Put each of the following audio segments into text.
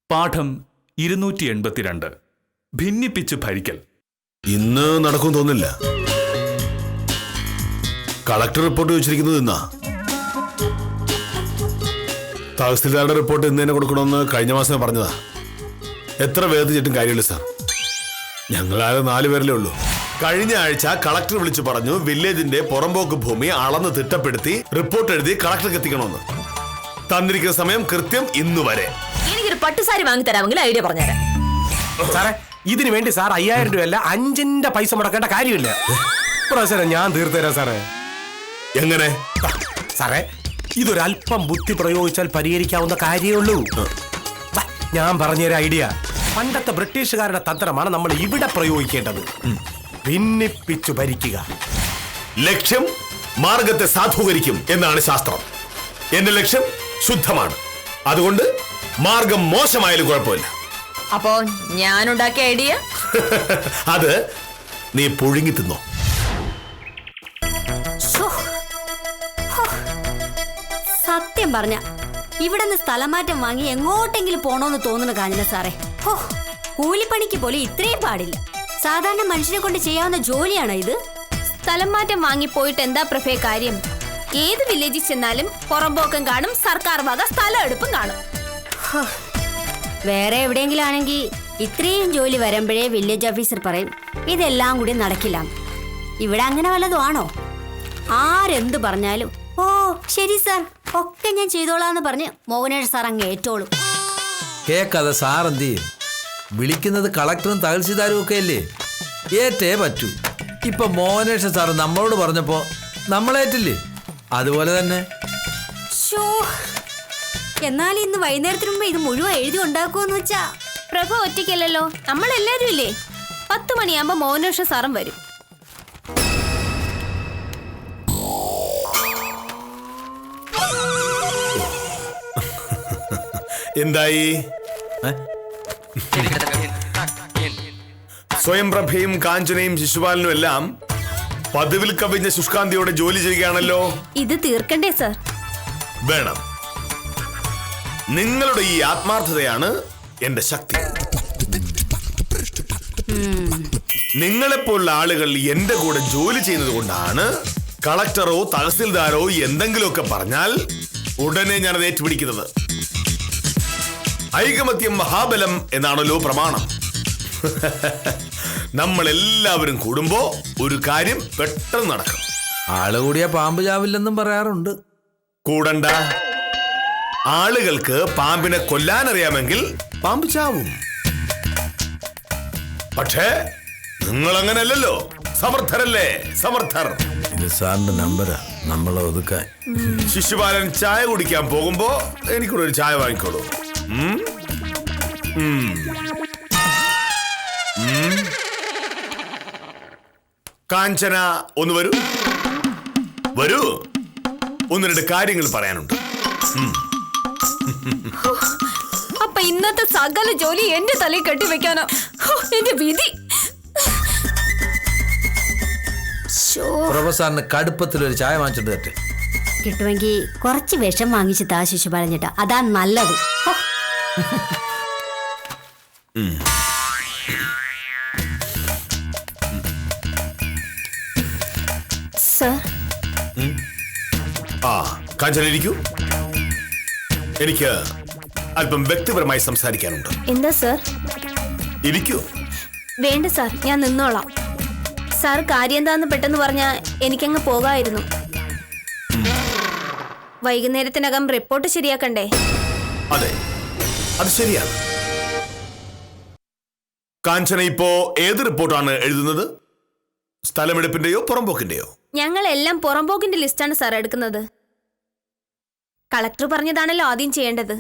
പാഠം 282. ഭിന്നിപ്പിച്ച് ഭരിക്കൽ. ഇന്ന് നടക്കും തോന്നില്ല. കളക്ടർ റിപ്പോർട്ട് വെച്ചിരിക്കുന്നത് ഇന്നാ. തഹസിൽദാരുടെ റിപ്പോർട്ട് ഇന്ന് തന്നെ കൊടുക്കണമെന്ന് കഴിഞ്ഞ മാസം പറഞ്ഞതാ. എത്ര വേദിച്ചിട്ടും കാര്യമില്ല സാർ. ഞങ്ങളാകെ 4 പേരല്ലേ ഉള്ളൂ. കഴിഞ്ഞ ആഴ്ച കളക്ടർ വിളിച്ചു പറഞ്ഞു വില്ലേജിന്റെ പുറമ്പോക്ക് ഭൂമി അളന്ന് തിട്ടപ്പെടുത്തി റിപ്പോർട്ട് എഴുതി കളക്ടർക്ക് എത്തിക്കണമെന്ന്. തന്നിരിക്കുന്ന സമയം കൃത്യം ഇന്നു വരെ. എനിക്കൊരു പട്ടുസാരി വാങ്ങി തരാമെങ്കിൽ ഐഡിയ പറഞ്ഞുതരാം സാറേ. ഇതിനു വേണ്ടി സാർ 5000 രൂപയല്ല 5ന്റെ പൈസ മുടക്കേണ്ട കാര്യമില്ല. പ്രശ്നം ഞാൻ തീർത്തുതരാം സാറേ. എങ്ങനെ? സാറേ, ഇതൊരല്പം ബുദ്ധി പ്രയോഗിച്ചാൽ പരിഹരിക്കാവുന്ന കാര്യമുള്ളൂ. ഞാൻ പറഞ്ഞൊരു ഐഡിയ പണ്ടത്തെ ബ്രിട്ടീഷുകാരുടെ തന്ത്രമാണ് നമ്മൾ ഇവിടെ പ്രയോഗിക്കേണ്ടത്. ഭിന്നിപ്പിച്ചു ഭരിക്കുക. ലക്ഷ്യം മാർഗത്തെ സാധൂകരിക്കും എന്നാണ് ശാസ്ത്രം. എന്റെ ലക്ഷ്യം ശുദ്ധമാണ്. അതുകൊണ്ട് മാർഗം മോശമായാലും കുഴപ്പമില്ല. അപ്പോ ഞാനുണ്ടാക്കിയ ഐഡിയ അത് നീ പുഴുങ്ങി തിന്നോ. സത്യം പറഞ്ഞ ഇവിടെ നിന്ന് സ്ഥലം മാറ്റം വാങ്ങി എങ്ങോട്ടെങ്കിലും പോണോന്ന് തോന്നുന്നു കാഞ്ഞന സാറേ. കൂലിപ്പണിക്ക് പോലും ഇത്രയും പാടില്ല. സാധാരണ മനുഷ്യനെ കൊണ്ട് ചെയ്യാവുന്ന ജോലിയാണോ ഇത്? സ്ഥലം മാറ്റം വാങ്ങി പോയിട്ട് എന്താ പ്രഭേ കാര്യം? ഏത് വില്ലേജിൽ ചെന്നാലും പുറമ്പോക്കം കാണും, സർക്കാർ വക സ്ഥലം എടുപ്പും കാണും. വേറെ എവിടെയെങ്കിലും ആണെങ്കിൽ ഇത്രയും ജോലി വരുമ്പോഴേ വില്ലേജ് ഓഫീസർ പറയും ഇതെല്ലാം കൂടി നടക്കില്ല. ഇവിടെ അങ്ങനെ വല്ലതും ആണോ? ആരെന്ത് പറഞ്ഞാലും ഓ ശരി സാർ ഒക്കെ ഞാൻ ചെയ്തോളാന്ന് പറഞ്ഞ് മോഹനേഷ് സാർ അങ്ങ് ഏറ്റോളും. കേക്കാതെ സാർ എന്ത് ചെയ്യും? വിളിക്കുന്നത് കളക്ടറും തഹസിൽദാരും ഒക്കെ അല്ലേ, ഏറ്റേ പറ്റൂ. ഇപ്പൊ മോഹനേഷ് സാർ നമ്മളോട് പറഞ്ഞപ്പോ നമ്മളേറ്റില്ലേ, അതുപോലെ തന്നെ. എന്നാൽ ഇന്ന് വൈകുന്നേരത്തിന് മുമ്പ് ഇത് മുഴുവൻ എഴുതി ഉണ്ടാക്കുമെന്ന് വെച്ചാ. പ്രഭ ഒറ്റയ്ക്കല്ലോ, നമ്മളെല്ലാരും ഇല്ലേ. 10 മണിയാകുമ്പോ മോഹനേഷ് സാറും വരും. എന്തായി? സ്വയംപ്രഭയും കാഞ്ചനയും ശിശുപാലനും എല്ലാം പതിവിൽ കവിഞ്ഞ ശുഷ്കാന്തിയോടെ ജോലി ചെയ്യുകയാണല്ലോ. ഇത് തീർക്കണ്ടേ സാർ? വേണം. നിങ്ങളുടെ ഈ ആത്മാർത്ഥതയാണ് എന്റെ ശക്തി. നിങ്ങളെപ്പോലുള്ള ആളുകൾ എന്റെ കൂടെ ജോലി ചെയ്യുന്നത് കൊണ്ടാണ് കളക്ടറോ തഹസിൽദാരോ എന്തെങ്കിലുമൊക്കെ പറഞ്ഞാൽ ഉടനെ ഞാനത് ഏറ്റുപിടിക്കുന്നത്. ഐകമത്യം മഹാബലം എന്നാണല്ലോ പ്രമാണം. നമ്മളെല്ലാവരും കൂടുമ്പോ ഒരു കാര്യം പെട്ടെന്ന് നടക്കും. ആള് കൂടിയാ പാമ്പ് ചാവില്ലെന്നും പറയാറുണ്ട്. കൂടണ്ട. ആളുകൾക്ക് പാമ്പിനെ കൊല്ലാനറിയാമെങ്കിൽ പാമ്പ് ചാവും. പക്ഷേ നിങ്ങൾ അങ്ങനല്ലല്ലോ. സമർത്ഥരല്ലേ? സമർത്ഥർ. ഇത് സാറിന്റെ നമ്പരാ നമ്മളെ ഒതുക്കാൻ. ശിശുപാലൻ ചായ കുടിക്കാൻ പോകുമ്പോ എനിക്കൂടെ ഒരു ചായ വാങ്ങിക്കോളൂ. കാഞ്ചന ഒന്ന് വരൂ. വരൂ, 1-2 കാര്യങ്ങൾ പറയാനുണ്ട്. അപ്പൊ ഇന്നത്തെ സകല ജോലി എന്റെ തലയിൽ കെട്ടിവെക്കാനോ? എന്റെ വിധി. പ്രൊഫസറിന് കടുപ്പത്തിലൊരു ചായ വാങ്ങിച്ചിട്ട് തട്ടെ. കിട്ടുമെങ്കിൽ കുറച്ച് വിഷം വാങ്ങിച്ച് താ ശിശുപാലൻ ചേട്ടാ, അതാ നല്ലത്. സാർ. കാഞ്ചന ഇരിക്കൂ. എനിക്ക് അല്പം വ്യക്തിപരമായി സംസാരിക്കാനുണ്ട്. എന്താ സാർ? ഇരിക്കൂ. വേണ്ട സാർ, ഞാൻ നിന്നോളാം. സാർ കാര്യം എന്താന്ന് പെട്ടെന്ന് പറഞ്ഞാ എനിക്കങ്ങ് പോകായിരുന്നു. വൈകുന്നേരത്തിനകം റിപ്പോർട്ട് ശരിയാക്കണ്ടേ? അതെ, അത് ശരിയാണ്. കാഞ്ചന ഇപ്പോ ഏത് റിപ്പോർട്ടാണ് എഴുതുന്നത്? സ്ഥലമെടുപ്പിന്റെയോ പുറമ്പോക്കിന്റെയോ? ഞങ്ങളെല്ലാം പുറമ്പോക്കിന്റെ ലിസ്റ്റാണ് സാർ എടുക്കുന്നത്. കളക്ടർ പറഞ്ഞതാണല്ലോ ആദ്യം ചെയ്യേണ്ടത്.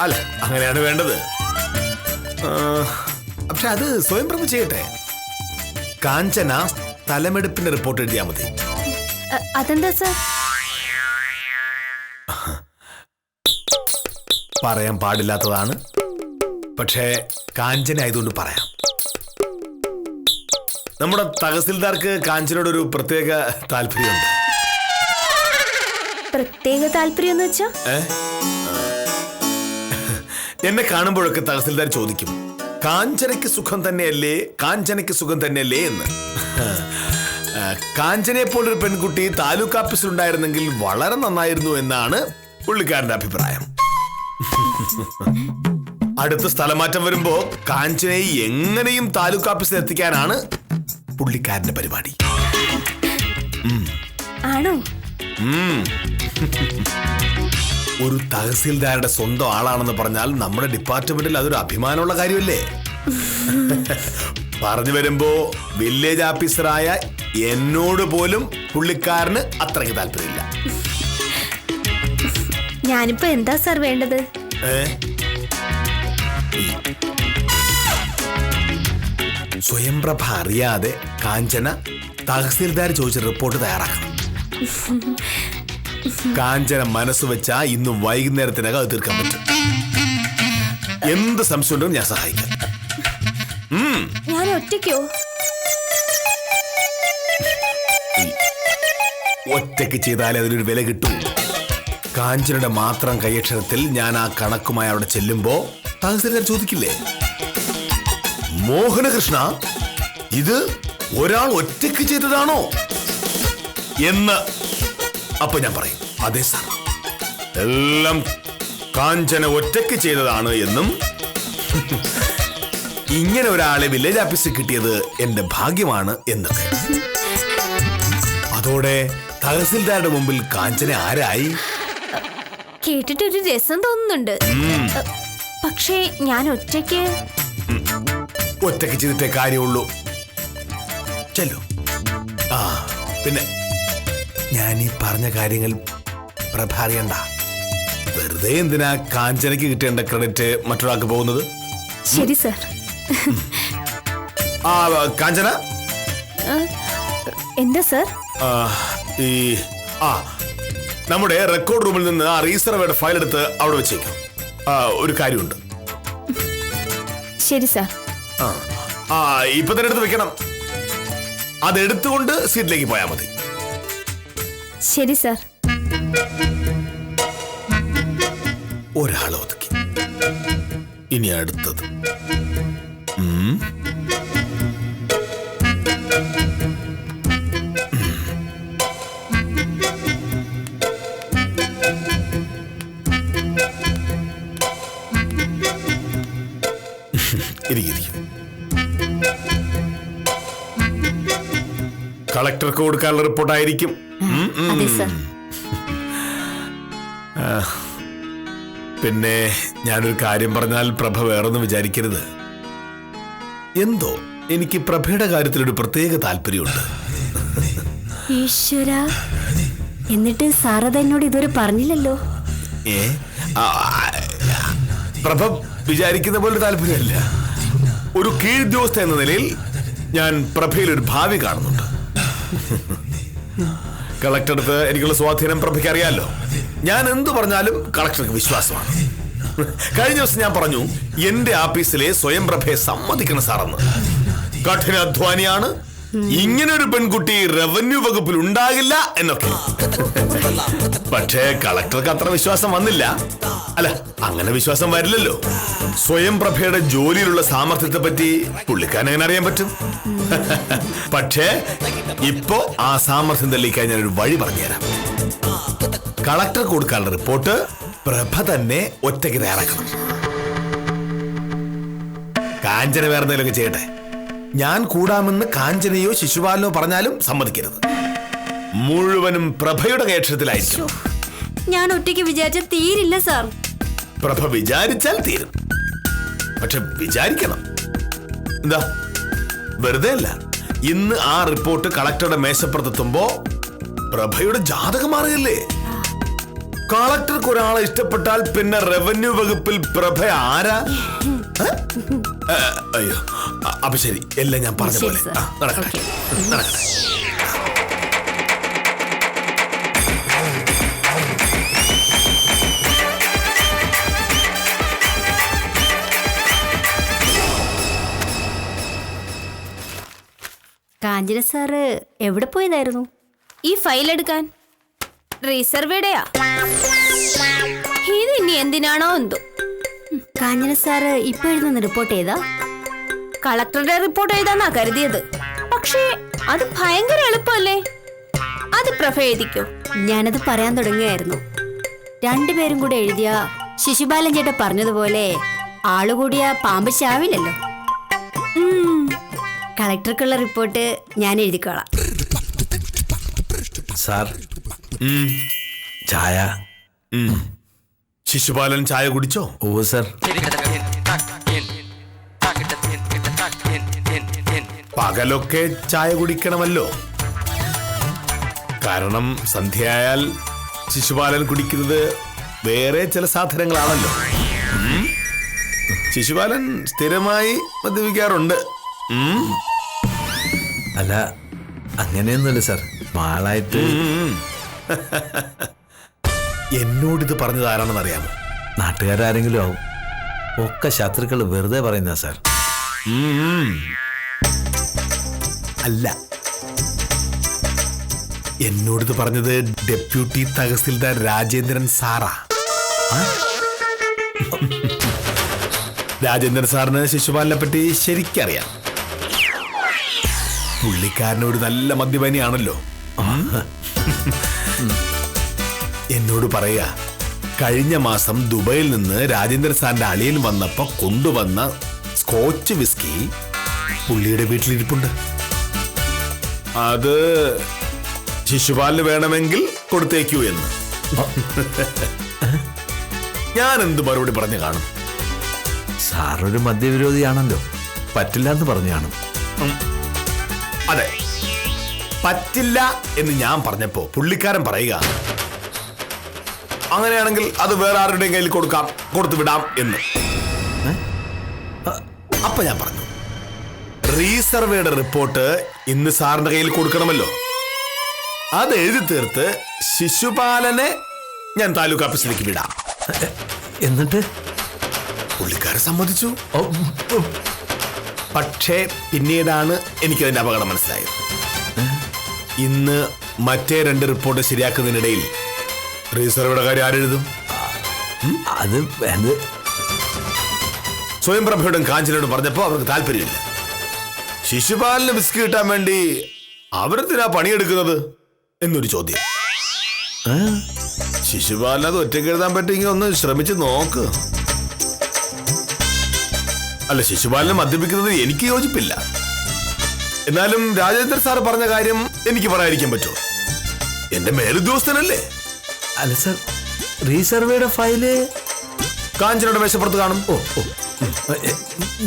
അല്ല, അങ്ങനെയാണ് വേണ്ടത്. പക്ഷെ അത് സ്വയംപ്രഭ ചെയ്യട്ടെ. കാഞ്ചന സ്ഥലമെടുപ്പിന്റെ റിപ്പോർട്ട് എഴുതിയാൽ മതി. അതെന്താ സാർ? പറയാൻ പാടില്ലാത്തതാണ്, പക്ഷേ കാഞ്ചന ആയതുകൊണ്ട് പറയാം. നമ്മുടെ തഹസിൽദാർക്ക് കാഞ്ചനയോട് ഒരു പ്രത്യേക താല്പര്യമുണ്ട്. പ്രത്യേക താല്പര്യം എന്ന് വെച്ചാ? എന്നെ കാണുമ്പോഴൊക്കെ തഹസിൽദാർ ചോദിക്കും, കാഞ്ചനയ്ക്ക് സുഖം തന്നെയല്ലേ, കാഞ്ചനയ്ക്ക് സുഖം തന്നെയല്ലേ എന്ന്. കാഞ്ചനയെ പോലൊരു പെൺകുട്ടി താലൂക്ക് ഓഫീസിൽ ഉണ്ടായിരുന്നെങ്കിൽ വളരെ നന്നായിരുന്നു എന്നാണ് പുള്ളിക്കാരന്റെ അഭിപ്രായം. അടുത്ത സ്ഥലമാറ്റം വരുമ്പോ കാഞ്ചനയെ എങ്ങനെയും താലൂക്ക് ഓഫീസിൽ എത്തിക്കാനാണ് പുള്ളിക്കാരന്റെ പരിപാടി. ആണോ? ഒരു തഹസിൽദാരുടെ സ്വന്തം ആളാണെന്ന് പറഞ്ഞാൽ നമ്മുടെ ഡിപ്പാർട്ട്മെന്റിൽ അതൊരു അഭിമാനമുള്ള കാര്യമല്ലേ? പറഞ്ഞു വരുമ്പോ വില്ലേജ് ഓഫീസറായ എന്നോട് പോലും പുള്ളിക്കാരന് അത്രയ്ക്ക് താല്പര്യമില്ല. ഞാനിപ്പോ എന്താ സാർ വേണ്ടത്? സ്വയംപ്രഭ അറിയാതെ കാഞ്ചന തഹസിൽദാർ ചോദിച്ച റിപ്പോർട്ട് തയ്യാറാക്കണം. കാഞ്ചന മനസ്സ് വെച്ചാ ഇന്ന് വൈകുന്നേരത്തിനകം അത് തീർക്കാൻ പറ്റും. എന്ത് സംശയം ഉണ്ടെങ്കിലും ഞാൻ സഹായിക്കാം. ഞാൻ ഒറ്റയ്ക്കോ? ഒറ്റയ്ക്ക് ചെയ്താലേ അതിനൊരു വില കിട്ടൂ. കാഞ്ചനയുടെ മാത്രം കൈയക്ഷരത്തിൽ ഞാൻ ആ കണക്കുമായി അവിടെ ചെല്ലുമ്പോ തഹസിൽദാർ ചോദിക്കില്ലേ, മോഹനകൃഷ്ണ ഇത് ഒരാൾ ഒറ്റയ്ക്ക് ചെയ്തതാണോ എന്ന്. അപ്പൊ ഞാൻ പറയും, അതെ സാർ, എല്ലാം കാഞ്ചന ഒറ്റയ്ക്ക് ചെയ്തതാണ് എന്നും ഇങ്ങനെ ഒരാളെ വില്ലേജ് ഓഫീസിൽ കിട്ടിയത് എന്റെ ഭാഗ്യമാണ് എന്നൊക്കെ. അതോടെ തഹസിൽദാരുടെ മുമ്പിൽ കാഞ്ചന ആരായി? കേട്ടിട്ടൊരു രസം തോന്നുന്നുണ്ട്. പക്ഷേ ഞാൻ ഒറ്റയ്ക്ക് ചെയ്തിട്ടേ കാര്യമുള്ളൂ. ചെല്ലു. ആ പിന്നെ ഞാൻ ഈ പറഞ്ഞ കാര്യങ്ങൾ പ്രഭ അറിയണ്ട. വെറുതെ എന്തിനാ കാഞ്ചനയ്ക്ക് കിട്ടേണ്ട ക്രെഡിറ്റ് മറ്റൊരാൾക്ക് പോകുന്നത്? ശരി സാർ. ആ കാഞ്ചന, എന്താ സാർ? ഈ നമ്മുടെ റെക്കോർഡ് റൂമിൽ നിന്ന് ആ റീസർവേയുടെ ഫയൽ എടുത്ത് അവിടെ വെച്ചേക്കും. ഒരു കാര്യമുണ്ട്. ശരി സാർ. ഇപ്പൊ തന്നെ എടുത്ത് വെക്കണം. അതെടുത്തുകൊണ്ട് സീറ്റിലേക്ക് പോയാൽ മതി. ശരി സാർ. ഒരാൾ ഒതുക്കി. ഇനി അടുത്തത്. ഇരിക്കും. കളക്ടർക്ക് കൊടുക്കാനുള്ള റിപ്പോർട്ടായിരിക്കും. പിന്നെ ഞാനൊരു കാര്യം പറഞ്ഞാൽ പ്രഭ വേറൊന്നും വിചാരിക്കരുത്. എന്തോ എനിക്ക് പ്രഭയുടെ കാര്യത്തിൽ ഒരു പ്രത്യേക താല്പര്യമുണ്ട്. ഈശ്വര, എന്നിട്ട് സാറത് എന്നോട് ഇതുവരെ പറഞ്ഞില്ലല്ലോ. പ്രഭ വിചാരിക്കുന്ന പോലെ താല്പര്യമല്ല. ഒരു കീഴുദ്യോഗസ്ഥ എന്ന നിലയിൽ ഞാൻ പ്രഭയിൽ ഒരു ഭാവി കാണുന്നുണ്ട്. കളക്ടർക്ക് എനിക്കുള്ള സ്വാധീനം പ്രഭയ്ക്ക് അറിയാലോ. ഞാൻ എന്തു പറഞ്ഞാലും കളക്ടർക്ക് വിശ്വാസമാണ്. കഴിഞ്ഞ ദിവസം ഞാൻ പറഞ്ഞു, എന്റെ ഓഫീസിലെ സ്വയംപ്രഭയെ സമ്മതിക്കണം സാറെന്ന്. കഠിനാധ്വാനിയാണ്, ഇങ്ങനൊരു പെൺകുട്ടി റവന്യൂ വകുപ്പിൽ ഉണ്ടാകില്ല എന്നൊക്കെ. പക്ഷേ കളക്ടർക്ക് അത്ര വിശ്വാസം വന്നില്ല. അല്ല, അങ്ങനെ വിശ്വാസം വരില്ലല്ലോ. സ്വയംപ്രഭയുടെ ജോലിയിലുള്ള സാമർത്ഥ്യത്തെ പറ്റി പുള്ളിക്കാരൻ എങ്ങനെ അറിയാൻ പറ്റും? പക്ഷേ ഇപ്പോ ആ സാമർത്ഥ്യം തെളിയിക്കാൻ ഞാനൊരു വഴി പറഞ്ഞുതരാം. കളക്ടർ കൊടുക്കാനുള്ള റിപ്പോർട്ട് പ്രഭ തന്നെ ഒറ്റയ്ക്ക് തയ്യാറാക്കണം. കാഞ്ചന വേറെ എന്തെങ്കിലുമൊക്കെ ചെയ്യട്ടെ. ഞാൻ കൂടാമെന്ന് കാഞ്ചനയോ ശിശുപാലനോ പറഞ്ഞാലും സമ്മതിക്കരുത്. മുഴുവനും പ്രഭയുടെ കൈക്ഷരത്തിലായിരിക്കും. ഞാൻ ഒറ്റയ്ക്ക് വിചാരിച്ച തീരില്ല സാർ. പ്രഭ വിചാരിച്ചാൽ തീരും. പക്ഷെ വിചാരിക്കണം. എന്താ, വെറുതെ അല്ല. ഇന്ന് ആ റിപ്പോർട്ട് കളക്ടറുടെ മേശപ്പുറത്തെത്തുമ്പോ പ്രഭയുടെ ജാതകം മാറുകയല്ലേ. കളക്ടർക്ക് ഒരാളെ ഇഷ്ടപ്പെട്ടാൽ പിന്നെ റവന്യൂ വകുപ്പിൽ പ്രഭ ആരാ? അയ്യോ, അപ്പൊ ശരി, എല്ലാം ഞാൻ പറഞ്ഞ പോലെ നടക്കട്ടെ. കാഞ്ചന സാറ് എവിടെ പോയതായിരുന്നു? ഈ ഫയൽ എടുക്കാൻ. റിസർവേഡയാ. ഇത് ഇനി എന്തിനാണോ എന്തോ. കാഞ്ഞന സാറ് ഇപ്പൊ എഴുതുന്ന റിപ്പോർട്ട് ഏതാ? കളക്ടറുടെ റിപ്പോർട്ട് എഴുതാന്നാ കരുതിയത്. പക്ഷേ അത് ഭയങ്കര എളുപ്പമല്ലേ. അത് പ്രഭ എഴുതിക്കോ. ഞാനത് പറയാൻ തുടങ്ങുകയായിരുന്നു. രണ്ടുപേരും കൂടെ എഴുതിയ ശിശുപാലൻ ചേട്ടൻ പറഞ്ഞതുപോലെ ആളുകൂടിയ പാമ്പ് ചാവില്ലല്ലോ. കളക്ടർക്കുള്ള റിപ്പോർട്ട് ഞാൻ എഴുതിക്കോളാം. സാർ ചായ. ശിശുപാലൻ ചായ കുടിച്ചോ? ഓ സർ. പകലൊക്കെ ചായ കുടിക്കണമല്ലോ. കാരണം സന്ധ്യയായാൽ ശിശുപാലൻ കുടിക്കുന്നത് വേറെ ചില സാധനങ്ങളാണല്ലോ. ശിശുപാലൻ സ്ഥിരമായി മദ്യപിക്കാറുണ്ട്. അല്ല അങ്ങനെയൊന്നുമില്ല സാർ. മാളായിട്ട് എന്നോടിത് പറഞ്ഞത് ആരാണെന്ന് അറിയാമോ? നാട്ടുകാരെങ്കിലും ആവും. ഒക്കെ ശത്രുക്കൾ വെറുതെ പറയുന്ന സാർ. അല്ല, എന്നോടിത് പറഞ്ഞത് ഡെപ്യൂട്ടി തഹസിൽദാർ രാജേന്ദ്രൻ സാറാ. രാജേന്ദ്രൻ സാറിന് ശിശുപാലനെ പറ്റി ശരിക്കറിയാം. പുള്ളിക്കാരനൊരു നല്ല മദ്യപാനിയാണല്ലോ. എന്നോട് പറയാ, കഴിഞ്ഞ മാസം ദുബൈയിൽ നിന്ന് രാജേന്ദ്രൻ സാറിന്റെ അളിയൻ വന്നപ്പോ കൊണ്ടുവന്ന സ്കോച്ച് വിസ്കി പുള്ളിയുടെ വീട്ടിലിരിപ്പുണ്ട്. അത് ശിശുപാലിന് വേണമെങ്കിൽ കൊടുത്തേക്കൂ എന്ന്. ഞാൻ എന്ത് മറുപടി പറഞ്ഞു കാണും? സാറൊരു മദ്യവിരോധിയാണല്ലോ, പറ്റില്ല എന്ന് പറഞ്ഞു കാണും. അതെ, പറ്റില്ല എന്ന് ഞാൻ പറഞ്ഞപ്പോ പുള്ളിക്കാരൻ പറയുക, അങ്ങനെയാണെങ്കിൽ അത് വേറെ ആരുടെയും കയ്യിൽ കൊടുത്തു വിടാം എന്ന്. അപ്പൊ ഞാൻ പറഞ്ഞു, റീസർവേയുടെ റിപ്പോർട്ട് ഇന്ന് സാറിന്റെ കയ്യിൽ കൊടുക്കണമല്ലോ. അത് എഴുതി തീർത്ത് ശിശുപാലനെ ഞാൻ താലൂക്ക് ഓഫീസിലേക്ക് വിടാം. എന്നിട്ട് പുള്ളിക്കാരൻ സമ്മതിച്ചു. പക്ഷേ പിന്നീടാണ് എനിക്കതിന്റെ അപകടം മനസ്സിലായത്. ഇന്ന് മറ്റേ 2 റിപ്പോർട്ട് ശരിയാക്കുന്നതിനിടയിൽ റീസർവേയുടെ കാര്യം ആരെഴുതും? അത് സ്വയം പ്രഭയോടും കാഞ്ചനോടും പറഞ്ഞപ്പോ അവർക്ക് താല്പര്യമില്ല. ശിശുപാലിന് വിസ്കി കിട്ടാൻ വേണ്ടി അവരെന്തിനാ പണിയെടുക്കുന്നത് എന്നൊരു ചോദ്യം. ശിശുപാലിന് അത് ഒറ്റയ്ക്ക് എഴുതാൻ പറ്റുമെങ്കിൽ ഒന്ന് ശ്രമിച്ച് നോക്ക്. അല്ല, ശിശുപാലിനെ മദ്യപിക്കുന്നത് എനിക്ക് യോജിപ്പില്ല. എന്നാലും രാജേന്ദ്രൻ സാർ പറഞ്ഞ കാര്യം എനിക്ക് പറയാതിരിക്കാൻ പറ്റുമോ? എന്റെ മേലുദ്യോഗസ്ഥനല്ലേ. അല്ല സാർ, റീസർവേയുടെ ഫയല് കാഞ്ചനയുടെ മേശപ്പുറത്ത് കാണും.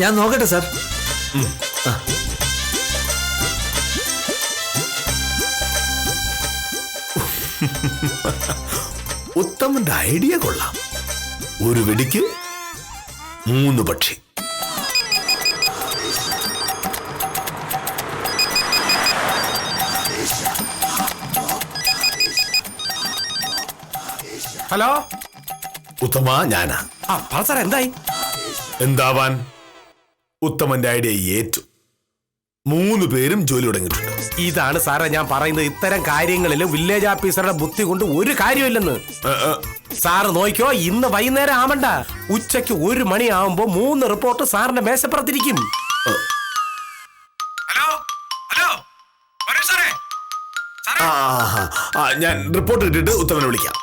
ഞാൻ നോക്കട്ടെ സാർ. ഉത്തമന്റെ ഐഡിയ കൊള്ളാം. ഒരു വെടിക്ക് 3 പക്ഷി. ഹലോ ഉത്തമ, ഞാനാ. സാർ എന്തായി? എന്താവാൻ, ഉത്തമന്റെ ഐഡിയ ഏറ്റു. 3 പേരും ജോലി തുടങ്ങിയിട്ടുണ്ട്. ഇതാണ് സാറേ ഞാൻ പറയുന്നത്. ഇത്തരം കാര്യങ്ങളിലും വില്ലേജ് ഓഫീസറുടെ ബുദ്ധി കൊണ്ട് ഒരു കാര്യമില്ലെന്ന്. സാറ് നോക്കിയോ, ഇന്ന് വൈകുന്നേരം ആവണ്ട, ഉച്ചയ്ക്ക് 1 മണിയാവുമ്പോ 3 റിപ്പോർട്ട് സാറിന്റെ മേശപ്പുറത്തിരിക്കും. ഞാൻ റിപ്പോർട്ട് കിട്ടിയിട്ട് ഉത്തമനെ വിളിക്കാം.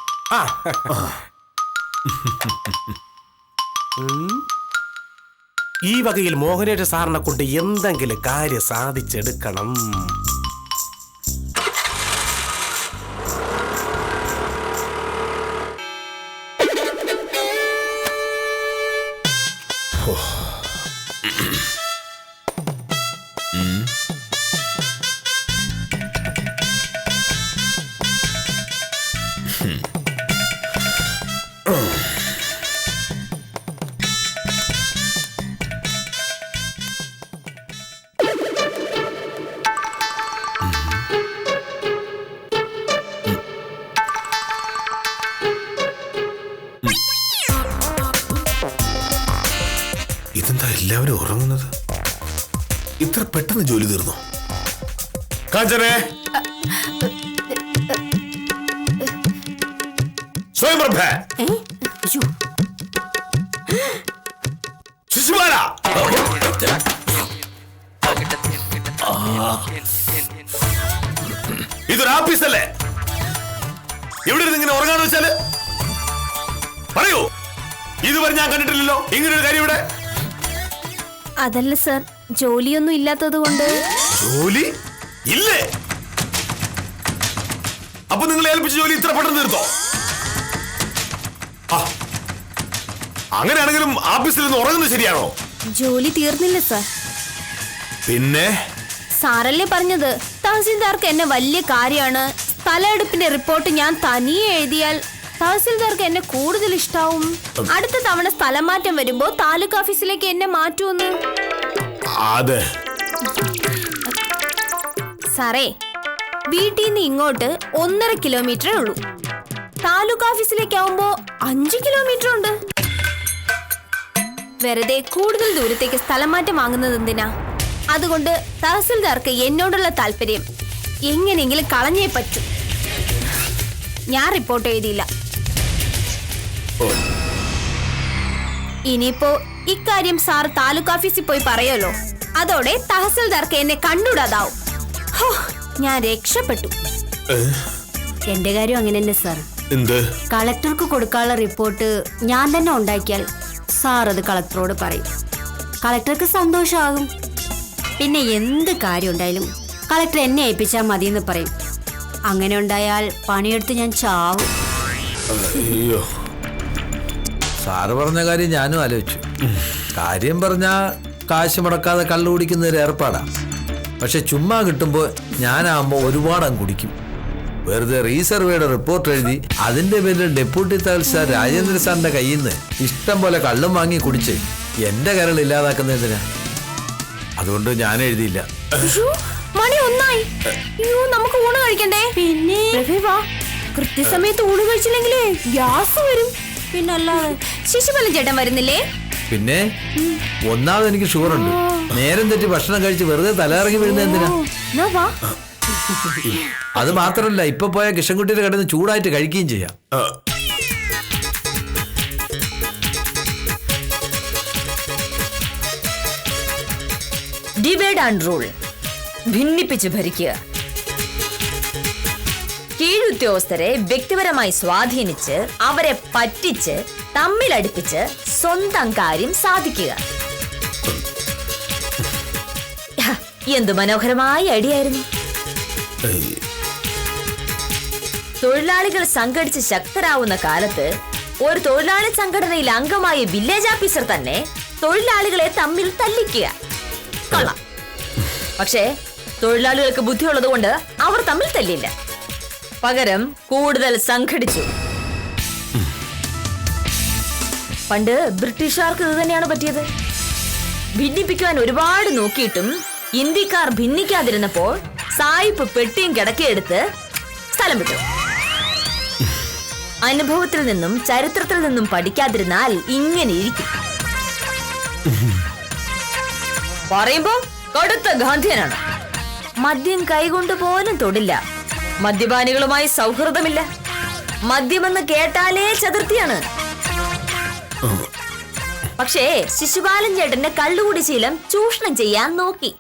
ഈ വകയിൽ മോഹനേഷ് സാറിനെ കൊണ്ട് എന്തെങ്കിലും കാര്യം സാധിച്ചെടുക്കണം. ഇതെന്താ എല്ലാവരും ഉറങ്ങുന്നത്? ഇത്ര പെട്ടെന്ന് ജോലി തീർന്നു? കാഞ്ചനെ, സ്വയംപ്രഭ, ഏ? അയ്യോ. ശിശുപാല, ഇതൊരു ആഫീസല്ലേ? ഇവിടെ ഇരുന്ന് ഇങ്ങനെ ഉറങ്ങാന്ന് വെച്ചാല് പറയൂ. ഇതുവരെ ഞാൻ കണ്ടിട്ടില്ലല്ലോ ഇങ്ങനൊരു കാര്യം ഇവിടെ. അതല്ല സർ, ജോലിയൊന്നും ഇല്ലാത്തത് കൊണ്ട്. ജോലി ഇല്ലേ? അപ്പൊ നിങ്ങൾ ഏൽപ്പിച്ച ജോലി ഇത്ര പെട്ടെന്ന് തീർത്തോ? ആ, അങ്ങനെയാണെങ്കിലും ഓഫീസിൽ നിന്ന് ഉറങ്ങുന്നത് ശരിയാണോ? ജോലി തീർന്നില്ല സർ. പിന്നെ സാറല്ലേ പറഞ്ഞത് തഹസീൽദാർക്ക് എന്നെ വലിയ കാര്യമാണ്, സ്ഥലമെടുപ്പിന്റെ റിപ്പോർട്ട് ഞാൻ തനിയെ എഴുതിയാൽ തഹസീൽദാർക്ക് എന്നെ കൂടുതൽ ഇഷ്ടാവും, അടുത്ത തവണ സ്ഥലം മാറ്റം വരുമ്പോ താലൂക്ക് ഓഫീസിലേക്ക് എന്നെ മാറ്റുമെന്ന്. അതെ സാറേ, വീട്ടിൽ നിന്ന് ഇങ്ങോട്ട് 1.5 കിലോമീറ്ററേ ഉള്ളൂ. താലൂക്ക് ഓഫീസിലേക്കാവുമ്പോ 5 കിലോമീറ്റർ ഉണ്ട്. വെറുതെ കൂടുതൽ ദൂരത്തേക്ക് സ്ഥലം മാറ്റം വാങ്ങുന്നത് എന്തിനാ? അതുകൊണ്ട് തഹസിൽദാർക്ക് എന്നോടുള്ള താല്പര്യം എങ്ങനെയെങ്കിലും കളഞ്ഞേ പറ്റൂ. ഞാൻ റിപ്പോർട്ട് എഴുതിയില്ല. ഇനിയിപ്പോ ഇക്കാര്യം സാർ താലൂക്ക് ഓഫീസിൽ പോയി പറയല്ലോ, അതോടെ തഹസിൽദാർക്ക് എന്നെ കണ്ടുകൂടാതാവും. ഹോ, ഞാൻ രക്ഷപ്പെട്ടു. എന്റെ കാര്യം അങ്ങനെ തന്നെ സാർ. എന്ത്? കളക്ടർക്ക് കൊടുക്കാനുള്ള റിപ്പോർട്ട് ഞാൻ തന്നെ ഉണ്ടാക്കിയാൽ സാർ അത് കളക്ടറോട് പറയും. കളക്ടർക്ക് സന്തോഷമാകും. പിന്നെ എന്ത് കാര്യം ഉണ്ടായാലും കളക്ടർ എന്നെ ഏൽപ്പിച്ചാൽ മതി എന്ന് പറയും. അങ്ങനെ ഉണ്ടായാൽ പണിയെടുത്ത് ഞാൻ ചാവും. അയ്യോ, സാറ് പറഞ്ഞ കാര്യം ഞാനും ആലോചിച്ചു. കാര്യം പറഞ്ഞാ കാശ് മുടക്കാതെ കള്ളു കുടിക്കുന്ന ഒരു ഏർപ്പാടാ. പക്ഷെ ചുമ്മാ കിട്ടുമ്പോൾ ഞാനാകുമ്പോൾ ഒരുപാട് അങ്ങ് കുടിക്കും. വെറുതെ റീസർവേയുടെ റിപ്പോർട്ട് എഴുതി അതിന്റെ പേരിൽ ഡെപ്യൂട്ടി തഹസിൽദാർ രാജേന്ദ്ര സാറിന്റെ കയ്യിൽ നിന്ന് ഇഷ്ടം പോലെ കള്ളും വാങ്ങി കുടിച്ച് എന്റെ കരൾ ഇല്ലാതാക്കുന്ന എന്തിനാ? അതുകൊണ്ട് ഞാൻ എഴുതിയില്ല. മണി 1 ആയി. അയ്യോ, നമുക്ക് ഊണ് കഴിക്കണ്ടേ? പിന്നെ കൃത്യസമയത്ത് ഊണ് കഴിച്ചില്ലെങ്കിലേ ഗ്യാസ് വരും. പിന്നല്ലാതെ ശിശുപാലൻ ചേട്ടൻ വരുന്നില്ലേ? പിന്നെ ഒന്നാമത് എനിക്ക് ഷുഗർ ഉണ്ട്. നേരം തെറ്റി ഭക്ഷണം കഴിച്ച് വെറുതെ തലയിറങ്ങി വീഴുന്ന എന്തിനാ? എന്നാ വാ. അത് മാത്രമല്ല, ഇപ്പൊ പോയ കിഷൻകുട്ടിയുടെ കടന്ന് ചൂടായിട്ട് കഴിക്കുകയും ചെയ്യാം. ഡിവൈഡ് ആൻഡ് റൂൾ, ഭിന്നിപ്പിച്ച് ഭരിക്കുക. കീഴുദ്യോഗസ്ഥരെ വ്യക്തിപരമായി സ്വാധീനിച്ച് അവരെ പറ്റിച്ച് തമ്മിലടിപ്പിച്ച് സ്വന്തം കാര്യം സാധിക്കുക. എന്ത് മനോഹരമായ ഐഡിയായിരുന്നു. തൊഴിലാളികൾ സംഘടിച്ച് ശക്തരാവുന്ന കാലത്ത് ഒരു തൊഴിലാളി സംഘടനയിൽ അംഗമായ വില്ലേജ് ഓഫീസർ തന്നെ തൊഴിലാളികളെ തമ്മിൽ തല്ലിക്കുക. കൊള്ളാം. പക്ഷേ തൊഴിലാളികൾക്ക് ബുദ്ധിയുള്ളത് കൊണ്ട് അവർ തമ്മിൽ തല്ലില്ല. പകരം കൂടുതൽ സംഘടിച്ചു. പണ്ട് ബ്രിട്ടീഷുകാർക്ക് ഇത് തന്നെയാണ് പറ്റിയത്. ഭിന്നിപ്പിക്കുവാൻ ഒരുപാട് നോക്കിയിട്ടും ഇന്ത്യക്കാർ ഭിന്നിക്കാതിരുന്നപ്പോൾ സായിപ്പ് പെട്ടിയും കിടക്കയെടുത്ത് സ്ഥലം വിട്ടു. അനുഭവത്തിൽ നിന്നും ചരിത്രത്തിൽ നിന്നും പഠിക്കാതിരുന്നാൽ ഇങ്ങനെ ഇരിക്കും. പറയുമ്പോ കടുത്ത ഗാന്ധിയനാണ്. മദ്യം കൈകൊണ്ട് പോലും തൊടില്ല. മദ്യപാനികളുമായി സൗഹൃദമില്ല. മദ്യമെന്ന് കേട്ടാലേ ചതുർത്ഥിയാണ്. പക്ഷേ ശിശുപാലൻ ചേട്ടന്റെ കള്ളുകൂടി ശീലം ചൂഷണം ചെയ്യാൻ നോക്കി.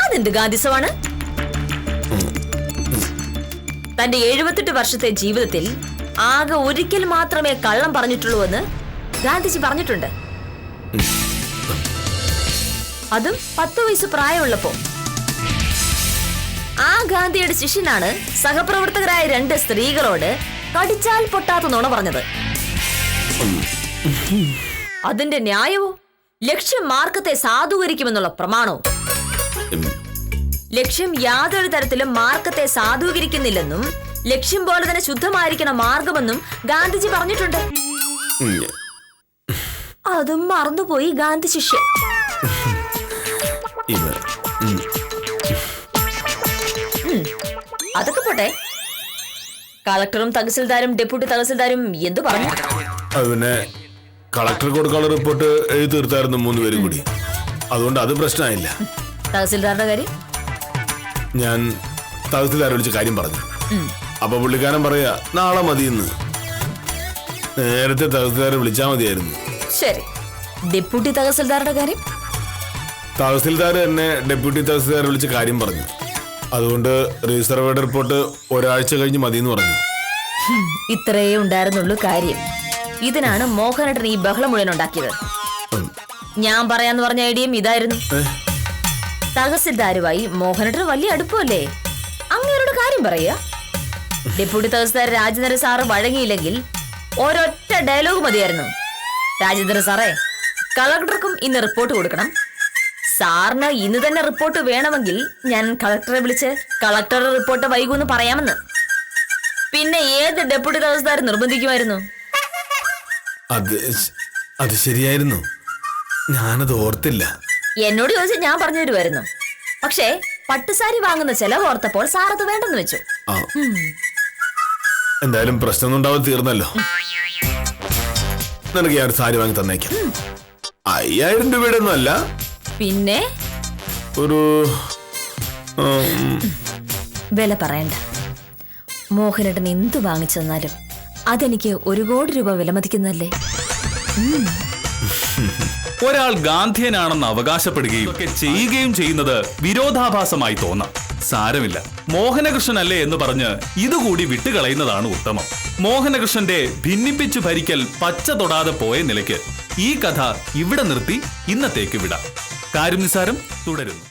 അതെന്ത് ഗാന്ധിസമാണ്? തന്റെ 78 വർഷത്തെ ജീവിതത്തിൽ ആകെ ഒരിക്കൽ മാത്രമേ കള്ളം പറഞ്ഞിട്ടുള്ളൂ എന്ന് ഗാന്ധിജി പറഞ്ഞിട്ടുണ്ട്. അതും 10 വയസ്സ് പ്രായമുള്ളപ്പോ. ആ ഗാന്ധിയുടെ ശിഷ്യനാണ് സഹപ്രവർത്തകരായ 2 സ്ത്രീകളോട് കടിച്ചാൽ പൊട്ടാത്ത നുണ പറഞ്ഞത്. അതിന്റെ ന്യായവും ലക്ഷ്യം മാർഗത്തെ സാധൂകരിക്കുമെന്നുള്ള പ്രമാണവും. ലക്ഷ്യം യാതൊരു തരത്തിലും മാർഗത്തെ സാധൂകരിക്കുന്നില്ലെന്നും ലക്ഷ്യം പോലെ തന്നെ ശുദ്ധമായിരിക്കണം മാർഗമെന്നും ഗാന്ധിജി പറഞ്ഞിട്ടുണ്ട്. അതും മറന്നുപോയി ഗാന്ധി ശിഷ്യൻ. അതൊക്കെ പോട്ടെ, കളക്ടറും തഹസിൽദാരും ഡെപ്യൂട്ടി തഹസിൽദാരും എന്തു പറഞ്ഞു? പിന്നെ കളക്ടർ കൊടുക്കാനുള്ള റിപ്പോർട്ട് എഴുതി തീർത്തായിരുന്നു 3 പേരും കൂടി. അതുകൊണ്ട് അത് പ്രശ്നമായില്ല. തഹസിൽദാരുടെ കാര്യം ഞാൻ തഹസിൽദാരെ വിളിച്ച് കാര്യം പറഞ്ഞു. അപ്പൊ പുള്ളിക്കാരൻ പറയാ നാളെ മതിയെന്ന്. നേരത്തെ തഹസിൽദാരെ വിളിച്ചാൽ മതിയായിരുന്നു. ശരി, ഡെപ്യൂട്ടി തഹസിൽദാരുടെ കാര്യം? തഹസിൽദാർ തന്നെ ഡെപ്യൂട്ടി തഹസിൽദാരെ വിളിച്ച് കാര്യം പറഞ്ഞു. അതുകൊണ്ട് റീസർവേഡ് റിപ്പോർട്ട് ഒരാഴ്ച കഴിഞ്ഞ് മതിയെന്ന് പറഞ്ഞു. ഇത്രയേ ഉണ്ടായിരുന്നുള്ളൂ കാര്യം. ഇതിനാണ് മോഹനേട്ടൻ ഈ ബഹളം മുഴുവൻ ഉണ്ടാക്കിയത്. ഞാൻ പറയാന്ന് പറഞ്ഞ ഐഡിയയും ഇതായിരുന്നു. തഹസിൽദാരുമായി മോഹനേട്ടന് വലിയ അടുപ്പമല്ലേ, അങ്ങേരുടെ കാര്യം പറയുക. ഡെപ്യൂട്ടി തഹസിൽദാർ രാജേന്ദ്രൻ സാറ് വഴങ്ങിയില്ലെങ്കിൽ ഒരൊറ്റ ഡയലോഗ് മതിയായിരുന്നു. രാജേന്ദ്രൻ സാറേ, കളക്ടർക്കും ഇന്ന് റിപ്പോർട്ട് കൊടുക്കണം. സാറിന് ഇന്ന് തന്നെ റിപ്പോർട്ട് വേണമെങ്കിൽ ഞാൻ കളക്ടറെ വിളിച്ച് കളക്ടറുടെ റിപ്പോർട്ട് വൈകുമെന്ന് പറയാമെന്ന്. പിന്നെ ഏത് ഡെപ്യൂട്ടി തഹസിൽദാർ നിർബന്ധിക്കുമായിരുന്നു? അത് ശരിയായിരുന്നു, ഞാനത് ഓർത്തില്ല. എന്നോട് ചോദിച്ചാൽ ഞാൻ പറഞ്ഞു തരുമായിരുന്നു. പക്ഷേ പട്ടുസാരി വാങ്ങുന്ന ചെലവ് ഓർത്തപ്പോൾ സാർ അത് വേണ്ടെന്ന് വെച്ചു. എന്തായാലും പ്രശ്നമൊന്നും ഉണ്ടാവാൻ തീർന്നല്ലോ. നിനക്ക് ഞാൻ സാരി വാങ്ങി തന്നേക്കാം. 5000 രൂപയുടെ ഒന്നും അല്ല, പിന്നെ ഒരു വില പറയണ്ട. മോഹനേട്ടൻ എന്തു വാങ്ങിച്ചു തന്നാലും അതെനിക്ക് 1 കോടി രൂപ വിലമതിക്കുന്നതല്ലേ. ഒരാൾ ഗാന്ധിയനാണെന്ന് അവകാശപ്പെടുകയും ഒക്കെ ചെയ്യുകയും ചെയ്യുന്നത് വിരോധാഭാസമായി തോന്നാം. സാരമില്ല, മോഹനകൃഷ്ണനല്ലേ എന്ന് പറഞ്ഞ് ഇതുകൂടി വിട്ടുകളയുന്നതാണ് ഉത്തമം. മോഹനകൃഷ്ണന്റെ ഭിന്നിപ്പിച്ചു ഭരിക്കൽ പച്ച തൊടാതെ പോയ നിലയ്ക്ക് ഈ കഥ ഇവിടെ നിർത്തി ഇന്നത്തേക്ക് വിടാം. കാര്യം നിസാരം തുടരുന്നു.